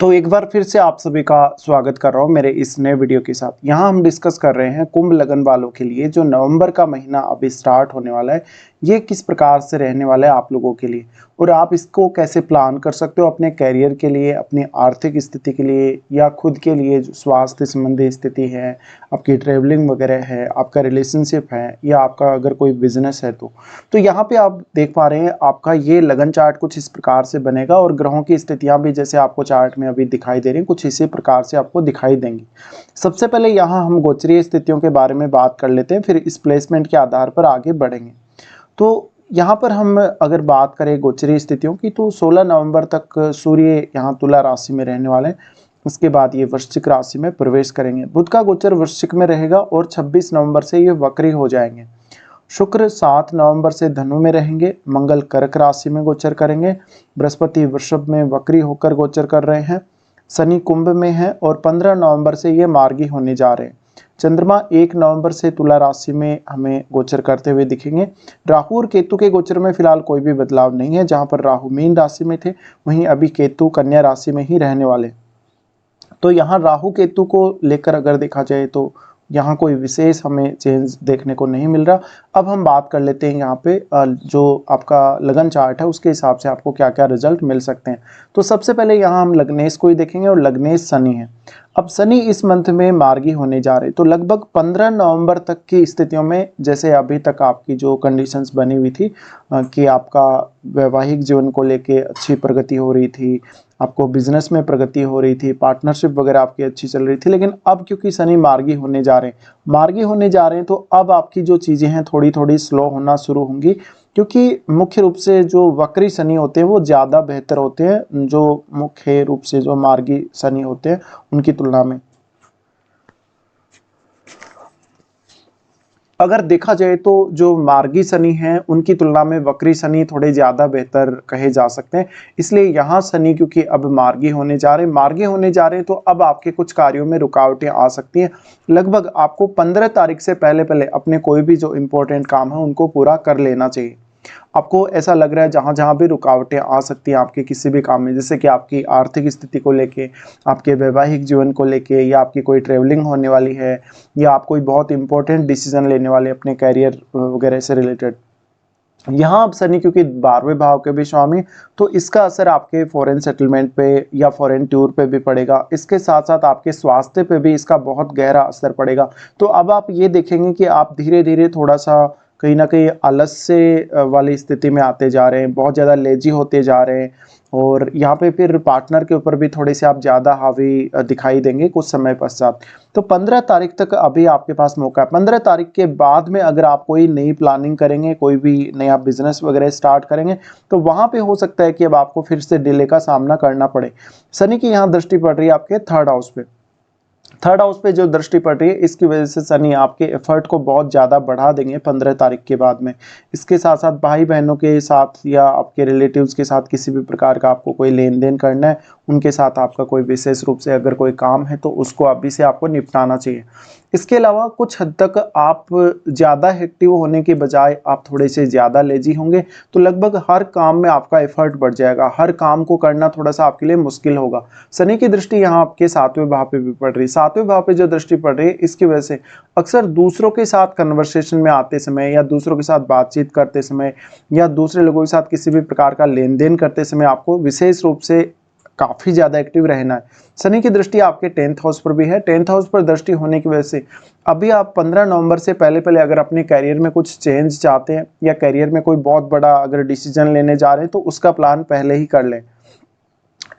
तो एक बार फिर से आप सभी का स्वागत कर रहा हूँ मेरे इस नए वीडियो के साथ। यहाँ हम डिस्कस कर रहे हैं कुंभ लगन वालों के लिए जो नवंबर का महीना अभी स्टार्ट होने वाला है, ये किस प्रकार से रहने वाला है आप लोगों के लिए और आप इसको कैसे प्लान कर सकते हो अपने करियर के लिए, अपनी आर्थिक स्थिति के लिए या खुद के लिए जो स्वास्थ्य संबंधी स्थिति है, आपकी ट्रेवलिंग वगैरह है, आपका रिलेशनशिप है या आपका अगर कोई बिजनेस है तो यहाँ पे आप देख पा रहे हैं आपका ये लगन चार्ट कुछ इस प्रकार से बनेगा और ग्रहों की स्थितियां भी जैसे आपको चार्ट में अभी दिखाई दे रही हैं कुछ इसी प्रकार से आपको दिखाई देंगी। सबसे पहले यहाँ हम गोचरीय स्थितियों के बारे में बात कर लेते हैं, फिर इस प्लेसमेंट के आधार पर आगे बढ़ेंगे। तो यहाँ पर हम अगर बात करें गोचरीय स्थितियों की तो 16 नवंबर तक सूर्य यहाँ तुला राशि में रहने वाले हैं। उसके बाद ये वृश्चिक राशि में प्रवेश करेंगे। बुध का गोचर वृश्चिक में रहेगा और 26 नवंबर से ये वक्री हो जाएंगे। शुक्र 7 नवंबर से धनु में रहेंगे। मंगल कर्क राशि में गोचर करेंगे। बृहस्पति वृषभ में वक्री होकर गोचर कर रहे हैं। शनि कुंभ में है और 15 नवंबर से ये मार्गी होने जा रहे हैं। चंद्रमा 1 नवंबर से तुला राशि में हमें गोचर करते हुए दिखेंगे। राहु और केतु के गोचर में फिलहाल कोई भी बदलाव नहीं है। जहां पर राहु मीन राशि में थे वहीं अभी केतु कन्या राशि में ही रहने वाले। तो यहाँ राहु केतु को लेकर अगर देखा जाए तो यहाँ कोई विशेष हमें चेंज देखने को नहीं मिल रहा। अब हम बात कर लेते हैं यहाँ पे जो आपका लगन चार्ट है उसके हिसाब से आपको क्या क्या रिजल्ट मिल सकते हैं। तो सबसे पहले यहाँ हम लग्नेश को ही देखेंगे और लग्नेश शनि है। अब शनि इस मंथ में मार्गी होने जा रहे तो लगभग 15 नवंबर तक की स्थितियों में जैसे अभी तक आपकी जो कंडीशंस बनी हुई थी कि आपका वैवाहिक जीवन को लेके अच्छी प्रगति हो रही थी, आपको बिजनेस में प्रगति हो रही थी, पार्टनरशिप वगैरह आपकी अच्छी चल रही थी, लेकिन अब क्योंकि शनि मार्गी होने जा रहे हैं तो अब आपकी जो चीज़ें हैं थोड़ी थोड़ी स्लो होना शुरू होंगी क्योंकि मुख्य रूप से जो वक्री शनि होते हैं वो ज़्यादा बेहतर होते हैं जो मुख्य रूप से जो मार्गी शनि होते हैं उनकी तुलना में। अगर देखा जाए तो जो मार्गी शनि हैं उनकी तुलना में वक्री शनि थोड़े ज़्यादा बेहतर कहे जा सकते हैं। इसलिए यहाँ शनि क्योंकि अब मार्गी होने जा रहे हैं तो अब आपके कुछ कार्यों में रुकावटें आ सकती हैं। लगभग आपको 15 तारीख से पहले पहले अपने कोई भी जो इम्पोर्टेंट काम है उनको पूरा कर लेना चाहिए। आपको ऐसा लग रहा है जहां जहां भी रुकावटें आ सकती हैं आपके किसी भी काम में, जैसे कि आपकी आर्थिक स्थिति को लेके, आपके वैवाहिक जीवन को लेके या आपकी कोई ट्रेवलिंग होने वाली है या आप कोई बहुत इंपॉर्टेंट डिसीजन लेने वाले अपने कैरियर वगैरह से रिलेटेड। यहाँ अब शनि क्योंकि 12वें भाव के भी स्वामी तो इसका असर आपके फॉरेन सेटलमेंट पे या फॉरेन टूर पे भी पड़ेगा। इसके साथ साथ आपके स्वास्थ्य पे भी इसका बहुत गहरा असर पड़ेगा। तो अब आप ये देखेंगे कि आप धीरे धीरे थोड़ा सा कहीं ना कहीं आलस्य वाली स्थिति में आते जा रहे हैं, बहुत ज़्यादा लेजी होते जा रहे हैं और यहाँ पे फिर पार्टनर के ऊपर भी थोड़े से आप ज़्यादा हावी दिखाई देंगे कुछ समय पश्चात। तो 15 तारीख तक अभी आपके पास मौका है। 15 तारीख के बाद में अगर आप कोई नई प्लानिंग करेंगे, कोई भी नया बिजनेस वगैरह स्टार्ट करेंगे तो वहाँ पे हो सकता है कि अब आपको फिर से डिले का सामना करना पड़े। शनि की यहाँ दृष्टि पड़ रही है आपके थर्ड हाउस पे जो दृष्टि पड़ रही है इसकी वजह से शनि आपके एफर्ट को बहुत ज़्यादा बढ़ा देंगे 15 तारीख के बाद में। इसके साथ साथ भाई बहनों के साथ या आपके रिलेटिव्स के साथ किसी भी प्रकार का आपको कोई लेन देन करना है, उनके साथ आपका कोई विशेष रूप से अगर कोई काम है तो उसको अभी से आपको निपटाना चाहिए। इसके अलावा कुछ हद तक आप ज़्यादा एक्टिव होने के बजाय आप थोड़े से ज़्यादा लेजी होंगे तो लगभग हर काम में आपका एफर्ट बढ़ जाएगा, हर काम को करना थोड़ा सा आपके लिए मुश्किल होगा। शनि की दृष्टि यहाँ आपके 7वें भाव पे भी पड़ रही है। 7वें भाव पे जो दृष्टि पड़ रही है इसकी वजह से अक्सर दूसरों के साथ कन्वर्सेशन में आते समय या दूसरों के साथ बातचीत करते समय या दूसरे लोगों के साथ किसी भी प्रकार का लेन देन करते समय आपको विशेष रूप से काफ़ी ज़्यादा एक्टिव रहना है। शनि की दृष्टि आपके 10th हाउस पर भी है। 10th हाउस पर दृष्टि होने की वजह से अभी आप 15 नवंबर से पहले पहले अगर अपने करियर में कुछ चेंज चाहते हैं या करियर में कोई बहुत बड़ा अगर डिसीजन लेने जा रहे हैं तो उसका प्लान पहले ही कर लें।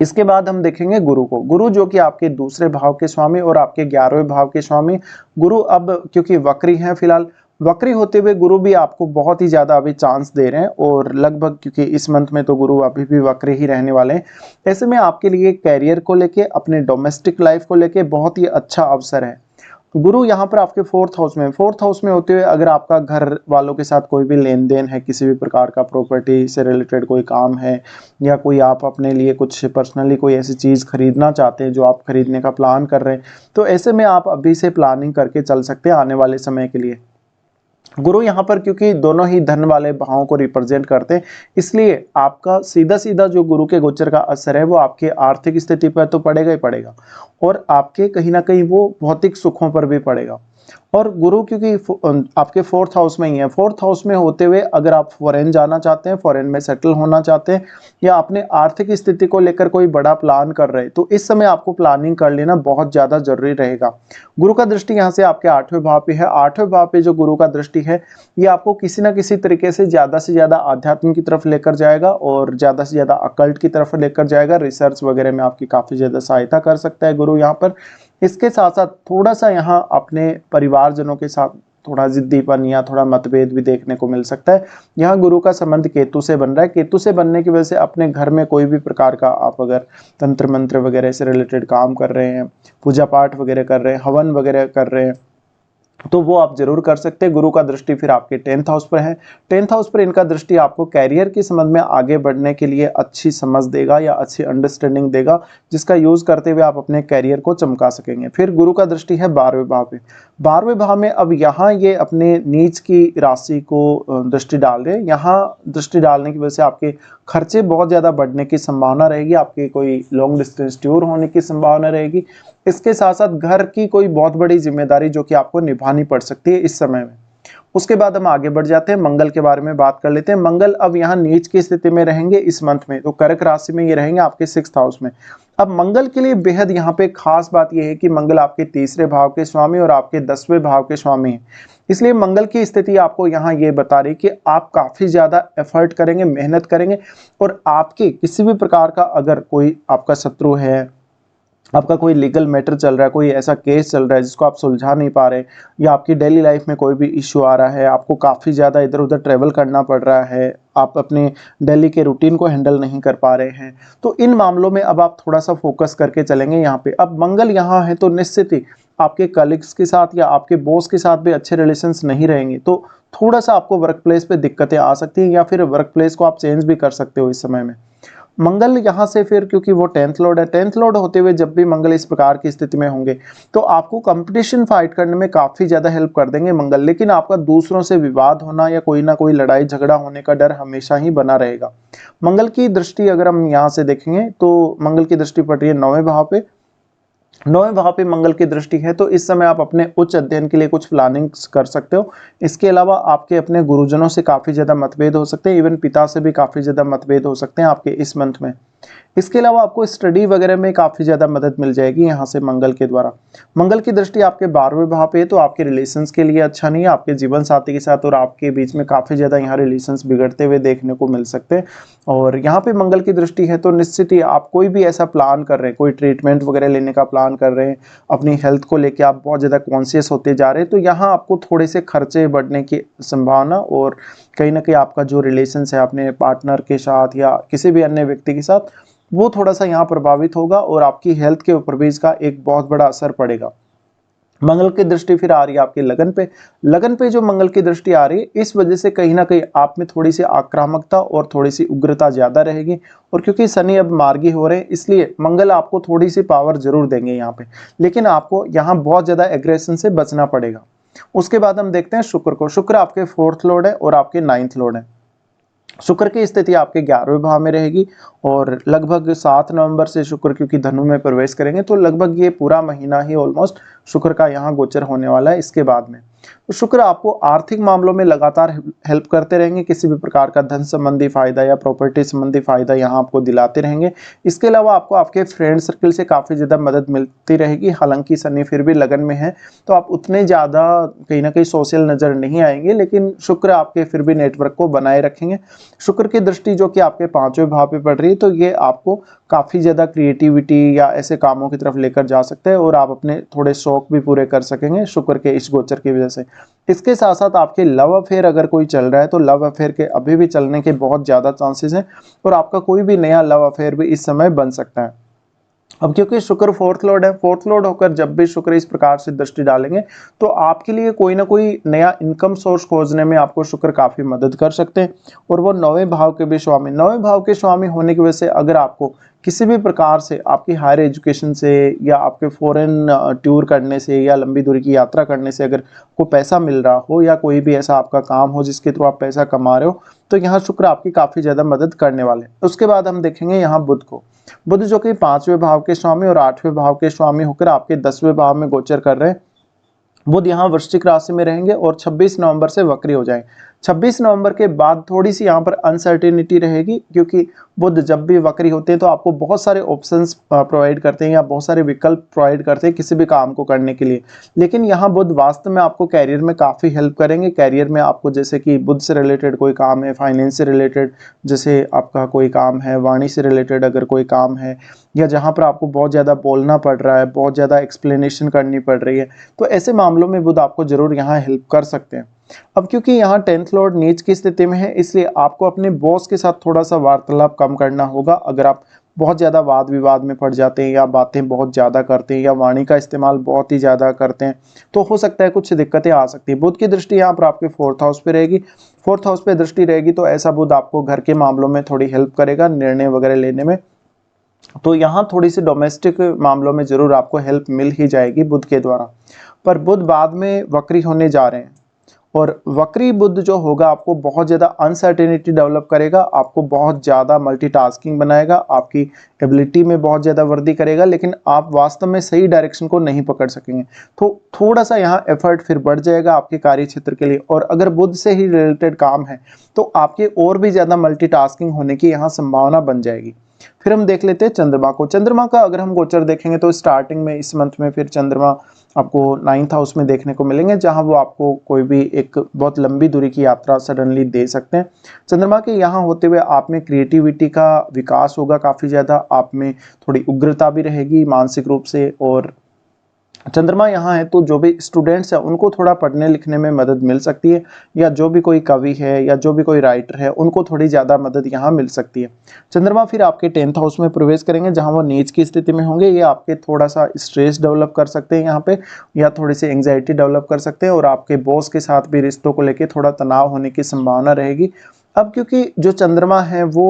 इसके बाद हम देखेंगे गुरु को। गुरु जो कि आपके दूसरे भाव के स्वामी और आपके 11वें भाव के स्वामी। गुरु अब क्योंकि वक्री हैं फिलहाल, वक्री होते हुए गुरु भी आपको बहुत ही ज़्यादा अभी चांस दे रहे हैं और लगभग क्योंकि इस मंथ में तो गुरु अभी भी वक्री ही रहने वाले हैं। ऐसे में आपके लिए कैरियर को लेके, अपने डोमेस्टिक लाइफ को लेके बहुत ही अच्छा अवसर है। गुरु यहाँ पर आपके 4th हाउस में होते हुए अगर आपका घर वालों के साथ कोई भी लेन देन है, किसी भी प्रकार का प्रॉपर्टी से रिलेटेड कोई काम है या कोई आप अपने लिए कुछ पर्सनली कोई ऐसी चीज़ खरीदना चाहते हैं जो आप खरीदने का प्लान कर रहे हैं तो ऐसे में आप अभी से प्लानिंग करके चल सकते हैं आने वाले समय के लिए। गुरु यहाँ पर क्योंकि दोनों ही धन वाले भावों को रिप्रेजेंट करते हैं, इसलिए आपका सीधा सीधा जो गुरु के गोचर का असर है वो आपके आर्थिक स्थिति पर तो पड़ेगा ही पड़ेगा, और आपके कहीं ना कहीं वो भौतिक सुखों पर भी पड़ेगा। और गुरु क्योंकि आपके फोर्थ हाउस में ही है, फोर्थ हाउस में होते हुए अगर आप फॉरेन जाना चाहते हैं, फॉरेन में सेटल होना चाहते हैं, या अपने आर्थिक स्थिति को लेकर कोई बड़ा प्लान कर रहे हैं, तो इस समय आपको प्लानिंग कर लेना बहुत ज्यादा जरूरी रहेगा। गुरु का दृष्टि यहाँ से आपके 8वें भाव पे है। 8वें भाव पे जो गुरु का दृष्टि है, ये आपको किसी ना किसी तरीके से ज्यादा आध्यात्म की तरफ लेकर जाएगा, और ज्यादा से ज्यादा अकल्ट की तरफ लेकर जाएगा। रिसर्च वगैरह में आपकी काफी ज्यादा सहायता कर सकता है गुरु यहाँ पर। इसके साथ साथ थोड़ा सा यहाँ अपने परिवारजनों के साथ थोड़ा जिद्दीपन या थोड़ा मतभेद भी देखने को मिल सकता है। यहाँ गुरु का संबंध केतु से बन रहा है। केतु से बनने की वजह से अपने घर में कोई भी प्रकार का आप अगर तंत्र मंत्र वगैरह से रिलेटेड काम कर रहे हैं, पूजा पाठ वगैरह कर रहे हैं, हवन वगैरह कर रहे हैं, तो वो आप जरूर कर सकते हैं। गुरु का दृष्टि फिर आपके 10th हाउस पर है। 10th हाउस पर इनका दृष्टि आपको कैरियर के संबंध में आगे बढ़ने के लिए अच्छी समझ देगा या अच्छी अंडरस्टैंडिंग देगा, जिसका यूज करते हुए आप अपने कैरियर को चमका सकेंगे। फिर गुरु का दृष्टि है 12वें भाव पे। 12वें भाव में अब यहाँ ये अपने नीच की राशि को दृष्टि डाल रहे हैं। यहाँ दृष्टि डालने की वजह से आपके खर्चे बहुत ज्यादा बढ़ने की संभावना रहेगी, आपकी कोई लॉन्ग डिस्टेंस टूर होने की संभावना रहेगी। इसके साथ साथ घर की कोई बहुत बड़ी जिम्मेदारी जो कि आपको निभानी पड़ सकती है इस समय में। उसके बाद हम आगे बढ़ जाते हैं, मंगल के बारे में बात कर लेते हैं। मंगल अब यहाँ नीच की स्थिति में रहेंगे इस मंथ में, तो कर्क राशि में ये रहेंगे आपके 6th हाउस में। अब मंगल के लिए बेहद यहाँ पे खास बात यह है कि मंगल आपके 3रे भाव के स्वामी और आपके 10वें भाव के स्वामी हैं। इसलिए मंगल की स्थिति आपको यहाँ ये बता रही कि आप काफी ज्यादा एफर्ट करेंगे, मेहनत करेंगे, और आपके किसी भी प्रकार का अगर कोई आपका शत्रु है, आपका कोई लीगल मैटर चल रहा है, कोई ऐसा केस चल रहा है जिसको आप सुलझा नहीं पा रहे, या आपकी डेली लाइफ में कोई भी इश्यू आ रहा है, आपको काफ़ी ज़्यादा इधर उधर ट्रेवल करना पड़ रहा है, आप अपने डेली के रूटीन को हैंडल नहीं कर पा रहे हैं, तो इन मामलों में अब आप थोड़ा सा फोकस करके चलेंगे यहाँ पे। अब मंगल यहाँ है तो निश्चित ही आपके कलीग्स के साथ या आपके बॉस के साथ भी अच्छे रिलेशंस नहीं रहेंगे, तो थोड़ा सा आपको वर्क प्लेस पे दिक्कतें आ सकती हैं, या फिर वर्क प्लेस को आप चेंज भी कर सकते हो इस समय में। मंगल यहाँ से फिर क्योंकि वो 10th लॉर्ड है, 10th लॉर्ड होते हुए जब भी मंगल इस प्रकार की स्थिति में होंगे तो आपको कंपटीशन फाइट करने में काफी ज्यादा हेल्प कर देंगे मंगल। लेकिन आपका दूसरों से विवाद होना या कोई ना कोई लड़ाई झगड़ा होने का डर हमेशा ही बना रहेगा। मंगल की दृष्टि अगर हम यहाँ से देखेंगे तो मंगल की दृष्टि पड़ रही है 9वें भाव पे। 9वें भाव पे मंगल की दृष्टि है, तो इस समय आप अपने उच्च अध्ययन के लिए कुछ प्लानिंग्स कर सकते हो। इसके अलावा आपके अपने गुरुजनों से काफी ज्यादा मतभेद हो सकते हैं, इवन पिता से भी काफी ज्यादा मतभेद हो सकते हैं आपके इस मंथ में। इसके अलावा आपको स्टडी वगैरह में काफी ज्यादा मदद मिल जाएगी यहाँ से मंगल के द्वारा। मंगल की दृष्टि आपके 12वें भाव पे है, तो आपके रिलेशंस के लिए अच्छा नहीं है, आपके जीवन साथी के साथ और आपके बीच में काफी ज्यादा यहाँ रिलेशंस बिगड़ते हुए देखने को मिल सकते हैं। और यहाँ पे मंगल की दृष्टि है तो निश्चित ही आप कोई भी ऐसा प्लान कर रहे हैं, कोई ट्रीटमेंट वगैरह लेने का प्लान कर रहे हैं, अपनी हेल्थ को लेके आप बहुत ज्यादा कॉन्शियस होते जा रहे हैं, तो यहाँ आपको थोड़े से खर्चे बढ़ने की संभावना, और कहीं ना कहीं आपका जो रिलेशन है अपने पार्टनर के साथ या किसी भी अन्य व्यक्ति के साथ, वो थोड़ा सा यहाँ प्रभावित होगा और आपकी हेल्थ के ऊपर भी इसका एक बहुत बड़ा असर पड़ेगा। मंगल की दृष्टि फिर आ रही है आपके लगन पे। लगन पे जो मंगल की दृष्टि आ रही है, इस वजह से कहीं ना कहीं आप में थोड़ी सी आक्रामकता और थोड़ी सी उग्रता ज्यादा रहेगी। और क्योंकि शनि अब मार्गी हो रहे हैं, इसलिए मंगल आपको थोड़ी सी पावर जरूर देंगे यहाँ पे, लेकिन आपको यहाँ बहुत ज्यादा एग्रेशन से बचना पड़ेगा। उसके बाद हम देखते हैं शुक्र को। शुक्र आपके 4th लॉर्ड है और आपके 9th लॉर्ड है। शुक्र की स्थिति आपके 11वें भाव में रहेगी, और लगभग 7 नवंबर से शुक्र क्योंकि धनु में प्रवेश करेंगे, तो लगभग ये पूरा महीना ही ऑलमोस्ट शुक्र का यहाँ गोचर होने वाला है। इसके बाद में तो शुक्र आपको आर्थिक मामलों में लगातार हेल्प करते रहेंगे, किसी भी प्रकार का धन संबंधी फायदा या प्रॉपर्टी संबंधी फायदा यहाँ आपको दिलाते रहेंगे। इसके अलावा आपको आपके फ्रेंड सर्कल से काफी ज्यादा मदद मिलती रहेगी। हालांकि शनि फिर भी लगन में है, तो आप उतने ज्यादा कहीं ना कहीं सोशल नजर नहीं आएंगे, लेकिन शुक्र आपके फिर भी नेटवर्क को बनाए रखेंगे। शुक्र की दृष्टि जो कि आपके 5वें भाव पे पड़ रही है, तो ये आपको काफी ज्यादा क्रिएटिविटी या ऐसे कामों की तरफ लेकर जा सकते हैं, और आप अपने थोड़े शौक भी पूरे कर सकेंगे शुक्र के इस गोचर की वजह से। इसके साथ साथ आपके लव अफेयर अगर कोई चल रहा है, तो लव अफेयर के अभी भी चलने के बहुत ज्यादा चांसेस हैं, और आपका कोई भी नया लव अफेयर भी इस समय बन सकता है। अब क्योंकि शुक्र 4th लॉर्ड है, 4th लॉर्ड होकर जब भी शुक्र इस प्रकार से दृष्टि डालेंगे, तो आपके लिए कोई ना कोई नया इनकम सोर्स खोजने में आपको शुक्र काफी मदद कर सकते हैं। और वो 9वें भाव के भी स्वामी, 9वें भाव के स्वामी होने की वजह से अगर आपको किसी भी प्रकार से आपकी हायर एजुकेशन से या आपके फॉरेन टूर करने से या लंबी दूरी की यात्रा करने से अगर को पैसा मिल रहा हो या कोई भी ऐसा आपका काम हो जिसके थ्रू आप पैसा कमा रहे हो, तो यहाँ शुक्र आपकी काफ़ी ज़्यादा मदद करने वाले हैं। उसके बाद हम देखेंगे यहाँ बुध को। बुध जो कि 5वें भाव के स्वामी और 8वें भाव के स्वामी होकर आपके 10वें भाव में गोचर कर रहे हैं। बुध यहाँ वृश्चिक राशि में रहेंगे और 26 नवंबर से वक्री हो जाएंगे। 26 नवंबर के बाद थोड़ी सी यहाँ पर अनसर्टेनिटी रहेगी, क्योंकि बुध जब भी वक्री होते हैं तो आपको बहुत सारे ऑप्शंस प्रोवाइड करते हैं या बहुत सारे विकल्प प्रोवाइड करते हैं किसी भी काम को करने के लिए। लेकिन यहाँ बुध वास्तव में आपको कैरियर में काफ़ी हेल्प करेंगे। कैरियर में आपको जैसे कि बुध से रिलेटेड कोई काम है, फाइनेंस से रिलेटेड जैसे आपका कोई काम है, वाणी से रिलेटेड अगर कोई काम है, या जहाँ पर आपको बहुत ज़्यादा बोलना पड़ रहा है, बहुत ज़्यादा एक्सप्लेनेशन करनी पड़ रही है, तो ऐसे मामलों में बुध आपको जरूर यहाँ हेल्प कर सकते हैं। अब क्योंकि यहाँ 10th लॉर्ड नीच की स्थिति में है, इसलिए आपको अपने बॉस के साथ थोड़ा सा वार्तालाप कम करना होगा। अगर आप बहुत ज़्यादा वाद विवाद में पड़ जाते हैं या बातें बहुत ज़्यादा करते हैं या वाणी का इस्तेमाल बहुत ही ज़्यादा करते हैं, तो हो सकता है कुछ दिक्कतें आ सकती है। बुध की दृष्टि यहाँ पर आपके 4th हाउस पे रहेगी। 4th हाउस पे दृष्टि रहेगी तो ऐसा बुध आपको घर के मामलों में थोड़ी हेल्प करेगा, निर्णय वगैरह लेने में। तो यहाँ थोड़ी सी डोमेस्टिक मामलों में जरूर आपको हेल्प मिल ही जाएगी बुध के द्वारा। पर बुध बाद में वक्री होने जा रहे हैं और वक्री बुध जो होगा आपको बहुत ज़्यादा अनसर्टेनिटी डेवलप करेगा, आपको बहुत ज़्यादा मल्टीटास्किंग बनाएगा, आपकी एबिलिटी में बहुत ज़्यादा वृद्धि करेगा, लेकिन आप वास्तव में सही डायरेक्शन को नहीं पकड़ सकेंगे। तो थोड़ा सा यहाँ एफर्ट फिर बढ़ जाएगा आपके कार्य क्षेत्र के लिए। और अगर बुध से ही रिलेटेड काम है तो आपके और भी ज़्यादा मल्टीटास्किंग होने की यहाँ संभावना बन जाएगी। फिर हम देख लेते हैं चंद्रमा को। चंद्रमा का अगर हम गोचर देखेंगे तो स्टार्टिंग में इस मंथ में फिर चंद्रमा आपको 9th हाउस में देखने को मिलेंगे, जहां वो आपको कोई भी एक बहुत लंबी दूरी की यात्रा सडनली दे सकते हैं। चंद्रमा के यहाँ होते हुए आप में क्रिएटिविटी का विकास होगा काफ़ी ज़्यादा, आप में थोड़ी उग्रता भी रहेगी मानसिक रूप से। और चंद्रमा यहाँ है तो जो भी स्टूडेंट्स हैं उनको थोड़ा पढ़ने लिखने में मदद मिल सकती है, या जो भी कोई कवि है या जो भी कोई राइटर है उनको थोड़ी ज़्यादा मदद यहाँ मिल सकती है। चंद्रमा फिर आपके 10th हाउस में प्रवेश करेंगे, जहाँ वो नीच की स्थिति में होंगे। ये आपके थोड़ा सा स्ट्रेस डेवलप कर सकते हैं यहाँ पे, या थोड़ी सी एंग्जाइटी डेवलप कर सकते हैं, और आपके बॉस के साथ भी रिश्तों को लेकर थोड़ा तनाव होने की संभावना रहेगी। अब क्योंकि जो चंद्रमा है वो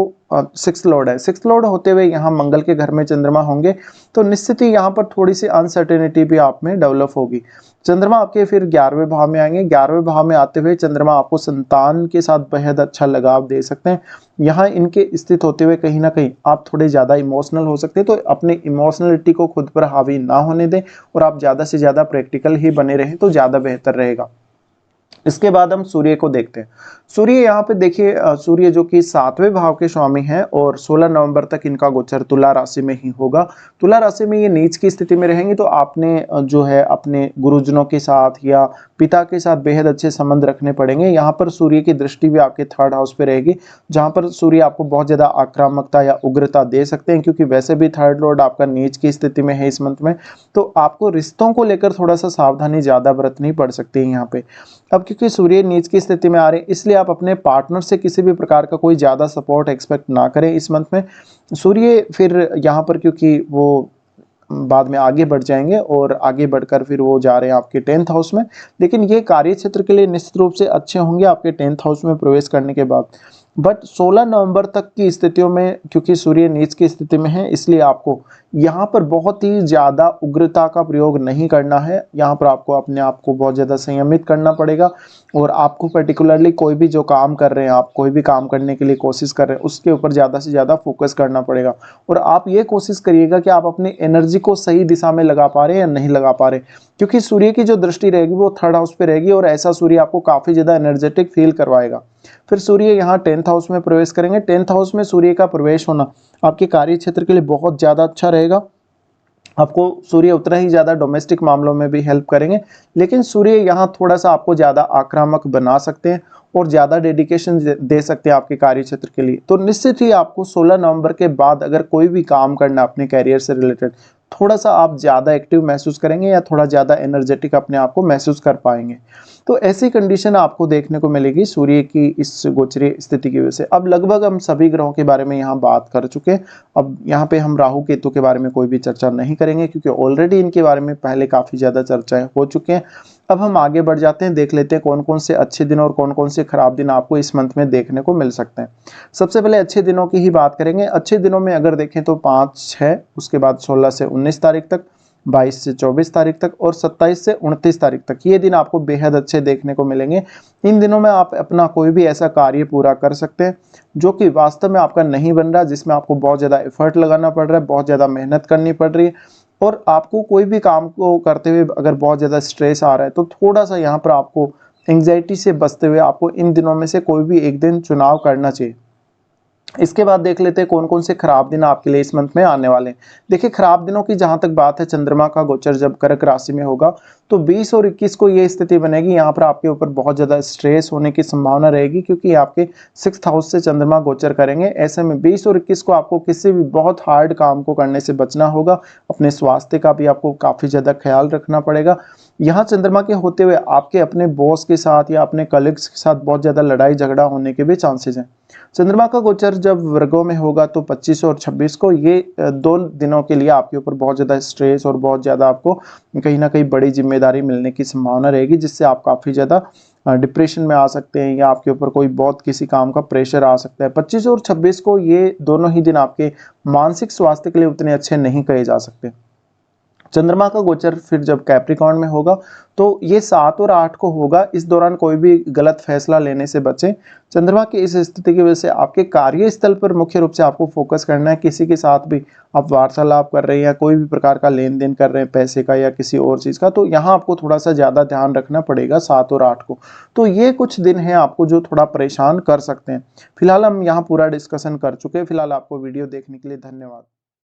6th लॉर्ड है, 6th लॉर्ड होते हुए यहाँ मंगल के घर में चंद्रमा होंगे, तो निश्चित ही यहाँ पर थोड़ी सी अनसर्टेनिटी भी आप में डेवलप होगी। चंद्रमा आपके फिर 11वें भाव में आएंगे। 11वें भाव में आते हुए चंद्रमा आपको संतान के साथ बेहद अच्छा लगाव दे सकते हैं। यहाँ इनके स्थित होते हुए कहीं ना कहीं आप थोड़े ज़्यादा इमोशनल हो सकते हैं, तो अपनी इमोशनलिटी को खुद पर हावी ना होने दें और आप ज़्यादा से ज़्यादा प्रैक्टिकल ही बने रहें तो ज़्यादा बेहतर रहेगा। इसके बाद हम सूर्य को देखते हैं। सूर्य यहाँ पे देखिए, सूर्य जो कि 7वें भाव के स्वामी हैं और 16 नवंबर तक इनका गोचर तुला राशि में ही होगा। तुला राशि में ये नीच की स्थिति में रहेंगे, तो आपने जो है अपने गुरुजनों के साथ या पिता के साथ बेहद अच्छे संबंध रखने पड़ेंगे। यहाँ पर सूर्य की दृष्टि भी आपके 3rd हाउस पे रहेगी, जहाँ पर सूर्य आपको बहुत ज़्यादा आक्रामकता या उग्रता दे सकते हैं, क्योंकि वैसे भी 3rd लॉर्ड आपका नीच की स्थिति में है इस मंथ में। तो आपको रिश्तों को लेकर थोड़ा सा सावधानी ज़्यादा बरतनी पड़ सकती है यहाँ पे। अब क्योंकि सूर्य नीच की स्थिति में आ रहे हैं, इसलिए आप अपने पार्टनर से किसी भी प्रकार का कोई ज़्यादा सपोर्ट एक्सपेक्ट ना करें इस मंथ में। सूर्य फिर यहाँ पर क्योंकि वो बाद में आगे बढ़ जाएंगे और आगे बढ़कर फिर वो जा रहे हैं आपके 10th हाउस में, लेकिन ये कार्य क्षेत्र के लिए निश्चित रूप से अच्छे होंगे आपके 10th हाउस में प्रवेश करने के बाद। बट 16 नवंबर तक की स्थितियों में क्योंकि सूर्य नीच की स्थिति में है, इसलिए आपको यहाँ पर बहुत ही ज़्यादा उग्रता का प्रयोग नहीं करना है। यहाँ पर आपको अपने आप को बहुत ज़्यादा संयमित करना पड़ेगा, और आपको पर्टिकुलरली कोई भी जो काम कर रहे हैं, आप कोई भी काम करने के लिए कोशिश कर रहे हैं, उसके ऊपर ज़्यादा से ज़्यादा फोकस करना पड़ेगा। और आप ये कोशिश करिएगा कि आप अपनी एनर्जी को सही दिशा में लगा पा रहे हैं या नहीं लगा पा रहे, क्योंकि सूर्य की जो दृष्टि रहेगी वो 3rd हाउस पे रहेगी, और ऐसा सूर्य आपको काफ़ी ज़्यादा एनर्जेटिक फील करवाएगा। फिर सूर्य यहाँ 10th हाउस में प्रवेश करेंगे। 10th हाउस में सूर्य का प्रवेश होना आपके कार्य क्षेत्र के लिए बहुत ज़्यादा अच्छा रहेगा। आपको सूर्य उतना ही ज़्यादा डोमेस्टिक मामलों में भी हेल्प करेंगे, लेकिन सूर्य यहाँ थोड़ा सा आपको ज़्यादा आक्रामक बना सकते हैं और ज़्यादा डेडिकेशन दे सकते हैं आपके कार्य क्षेत्र के लिए। तो निश्चित ही आपको 16 नवंबर के बाद अगर कोई भी काम करना अपने कैरियर से रिलेटेड, थोड़ा सा आप ज़्यादा एक्टिव महसूस करेंगे या थोड़ा ज़्यादा एनर्जेटिक अपने आप को महसूस कर पाएंगे। तो ऐसी कंडीशन आपको देखने को मिलेगी सूर्य की इस गोचरीय स्थिति की वजह से। अब लगभग हम सभी ग्रहों के बारे में यहाँ बात कर चुके हैं। अब यहाँ पे हम राहु केतु के बारे में कोई भी चर्चा नहीं करेंगे, क्योंकि ऑलरेडी इनके बारे में पहले काफ़ी ज़्यादा चर्चाएं हो चुके हैं। अब हम आगे बढ़ जाते हैं, देख लेते हैं कौन कौन से अच्छे दिन और कौन कौन से खराब दिन आपको इस मंथ में देखने को मिल सकते हैं। सबसे पहले अच्छे दिनों की ही बात करेंगे। अच्छे दिनों में अगर देखें तो 5, 6, उसके बाद 16 से 19 तारीख तक, 22 से 24 तारीख तक और 27 से 29 तारीख तक, ये दिन आपको बेहद अच्छे देखने को मिलेंगे। इन दिनों में आप अपना कोई भी ऐसा कार्य पूरा कर सकते हैं जो कि वास्तव में आपका नहीं बन रहा, जिसमें आपको बहुत ज़्यादा एफर्ट लगाना पड़ रहा है, बहुत ज़्यादा मेहनत करनी पड़ रही है, और आपको कोई भी काम को करते हुए अगर बहुत ज़्यादा स्ट्रेस आ रहा है तो थोड़ा सा यहाँ पर आपको एंग्जाइटी से बचते हुए आपको इन दिनों में से कोई भी एक दिन चुनाव करना चाहिए। इसके बाद देख लेते हैं कौन कौन से खराब दिन आपके लिए इस मंथ में आने वाले हैं। देखिए, खराब दिनों की जहां तक बात है, चंद्रमा का गोचर जब कर्क राशि में होगा तो 20 और 21 को ये स्थिति बनेगी, यहाँ पर आपके ऊपर बहुत ज़्यादा स्ट्रेस होने की संभावना रहेगी, क्योंकि आपके 6th हाउस से चंद्रमा गोचर करेंगे। ऐसे में 20 और 21 को आपको किसी भी बहुत हार्ड काम को करने से बचना होगा। अपने स्वास्थ्य का भी आपको काफ़ी ज़्यादा ख्याल रखना पड़ेगा। यहाँ चंद्रमा के होते हुए आपके अपने बॉस के साथ या अपने कलीग्स के साथ बहुत ज़्यादा लड़ाई झगड़ा होने के भी चांसेस हैं। चंद्रमा का गोचर जब वर्गों में होगा तो 25 और 26 को, ये 2 दिनों के लिए आपके ऊपर बहुत ज़्यादा स्ट्रेस और बहुत ज़्यादा आपको कहीं ना कहीं बड़ी जिम्मेदारी मिलने की संभावना रहेगी, जिससे आप काफ़ी ज़्यादा डिप्रेशन में आ सकते हैं या आपके ऊपर कोई बहुत किसी काम का प्रेशर आ सकता है। 25 और 26 को ये दोनों ही दिन आपके मानसिक स्वास्थ्य के लिए उतने अच्छे नहीं कहे जा सकते। चंद्रमा का गोचर फिर जब कैप्रिकॉर्न में होगा तो ये 7 और 8 को होगा। इस दौरान कोई भी गलत फैसला लेने से बचें। चंद्रमा की इस स्थिति की वजह से आपके कार्यस्थल पर मुख्य रूप से आपको फोकस करना है। किसी के साथ भी आप वार्तालाप कर रहे हैं या कोई भी प्रकार का लेन देन कर रहे हैं पैसे का या किसी और चीज़ का, तो यहाँ आपको थोड़ा सा ज़्यादा ध्यान रखना पड़ेगा 7 और 8 को। तो ये कुछ दिन हैं आपको जो थोड़ा परेशान कर सकते हैं। फिलहाल हम यहाँ पूरा डिस्कशन कर चुके हैं। फिलहाल आपको वीडियो देखने के लिए धन्यवाद।